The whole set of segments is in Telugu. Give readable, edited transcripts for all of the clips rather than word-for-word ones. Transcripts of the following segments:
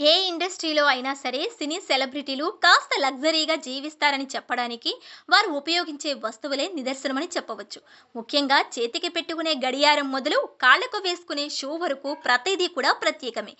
ఏ ఇండస్ట్రీలో అయినా సరే సినీ సెలబ్రిటీలు కాస్త లగ్జరీగా జీవిస్తారని చెప్పడానికి వారు ఉపయోగించే వస్తువులే నిదర్శనమని చెప్పవచ్చు. ముఖ్యంగా చేతికి పెట్టుకునే గడియారం మొదలు కాళ్లకు వేసుకునే షూ వరకు ప్రతిదీ కూడా ప్రత్యేకమే.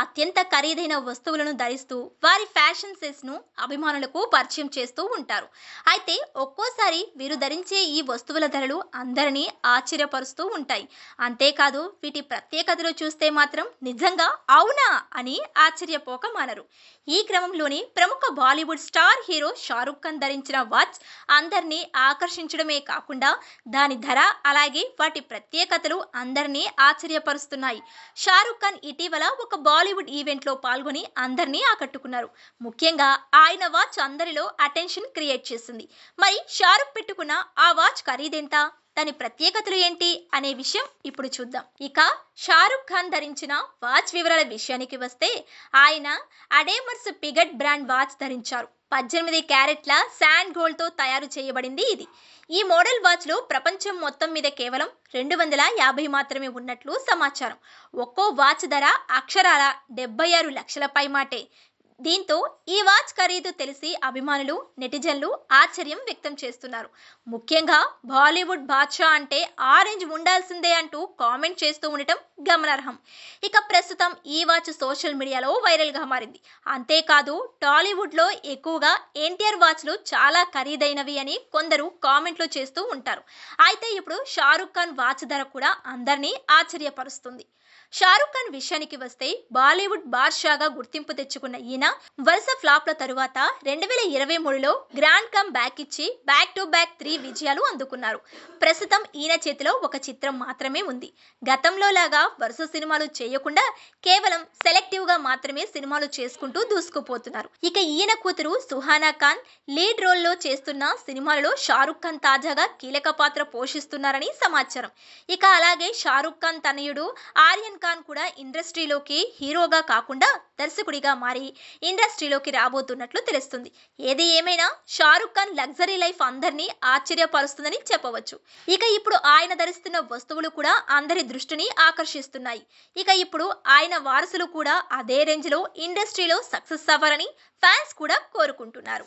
అత్యంత ఖరీదైన వస్తువులను ధరిస్తూ వారి ఫ్యాషన్ సెన్స్ ను అభిమానులకు పరిచయం చేస్తూ ఉంటారు. అయితే ఒక్కోసారి వీరు ధరించే ఈ వస్తువుల ధరలు అందరినీ ఆశ్చర్యపరుస్తూ ఉంటాయి. అంతేకాదు వీటి ప్రత్యేకతలు చూస్తే మాత్రం నిజంగా అవునా అని ఆశ్చర్యపోక మానరు. ఈ క్రమంలోని ప్రముఖ బాలీవుడ్ స్టార్ హీరో షారుఖ్ ఖాన్ ధరించిన వాచ్ అందరినీ ఆకర్షించడమే కాకుండా దాని ధర అలాగే వాటి ప్రత్యేకతలు అందరినీ ఆశ్చర్యపరుస్తున్నాయి. షారుఖ్ ఖాన్ ఇటీవల ఒక బాలీవుడ్ ఈవెంట్లో పాల్గొని అందరినీ ఆకట్టుకున్నారు. ముఖ్యంగా ఆయన వాచ్ అందరిలో అటెన్షన్ క్రియేట్ చేసింది. మరి షారుఖ్ పెట్టుకున్న ఆ వాచ్ ఖరీదెంత, దాని ప్రత్యేకతలు ఏంటి అనే విషయం ఇప్పుడు చూద్దాం. ఇక షారుఖ్ ఖాన్ ధరించిన వాచ్ వివరాల విషయానికి వస్తే ఆయన అడేమర్స్ పిగట్ బ్రాండ్ వాచ్ ధరించారు. 18 క్యారెట్ల శాండ్ గోల్డ్ తో తయారు చేయబడింది ఇది. ఈ మోడల్ వాచ్ లో ప్రపంచం మొత్తం మీద కేవలం 250 మాత్రమే ఉన్నట్లు సమాచారం. ఒక్కో వాచ్ ధర అక్షరాల 76 లక్షల పైమాటే. దీంతో ఈ వాచ్ ఖరీదు తెలిసి అభిమానులు నెటిజన్లు ఆశ్చర్యం వ్యక్తం చేస్తున్నారు. ముఖ్యంగా బాలీవుడ్ బాద్షా అంటే ఆరెంజ్ ఉండాల్సిందే అంటూ కామెంట్ చేస్తూ ఉండటం గమనార్హం. ఇక ప్రస్తుతం ఈ వాచ్ సోషల్ మీడియాలో వైరల్ గా మారింది. అంతేకాదు టాలీవుడ్ లో ఎక్కువగా ఎన్టీఆర్ వాచ్లు చాలా ఖరీదైనవి అని కొందరు కామెంట్లు చేస్తూ ఉంటారు. అయితే ఇప్పుడు షారుఖ్ ఖాన్ వాచ్ ధర కూడా అందరినీ ఆశ్చర్యపరుస్తుంది. షారుఖ్ ఖాన్ విషయానికి వస్తే బాలీవుడ్ బాద్షాగా గుర్తింపు తెచ్చుకున్న ఈయన వరుస ఫ్లాప్ల తరువాత 2023లో గ్రాండ్ కమ్ బ్యాక్ ఇచ్చి బ్యాక్ టు బ్యాక్ 3 విజయాలు అందుకున్నారు. ప్రస్తుతం ఈయన చేతిలో ఒక చిత్రం మాత్రమే ఉంది. గతంలో లాగా వరుస సినిమాలు చేయకుండా కేవలం సెలెక్టివ్ గా మాత్రమే సినిమాలు చేసుకుంటూ దూసుకుపోతున్నారు. ఇక ఈయన కూతురు సుహానా ఖాన్ లీడ్ రోల్ లో చేస్తున్న సినిమాలలో షారుఖ్ ఖాన్ తాజాగా కీలక పాత్ర పోషిస్తున్నారని సమాచారం. ఇక అలాగే షారుఖ్ ఖాన్ తనయుడు ఆర్యన్ ఖాన్ కూడా ఇండస్ట్రీలోకి హీరోగా కాకుండా దర్శకుడిగా మారి ఇండస్ట్రీలోకి రాబోతున్నట్లు తెలుస్తుంది. ఏది ఏమైనా షారుఖ్ ఖాన్ లగ్జరీ లైఫ్ అందరినీ ఆశ్చర్యపరుస్తుందని చెప్పవచ్చు. ఇక ఇప్పుడు ఆయన ధరిస్తున్న వస్తువులు కూడా అందరి దృష్టిని ఆకర్షిస్తున్నాయి. ఇక ఇప్పుడు ఆయన వారసులు కూడా అదే రేంజ్ లో ఇండస్ట్రీలో సక్సెస్ అవ్వాలని ఫ్యాన్స్ కూడా కోరుకుంటున్నారు.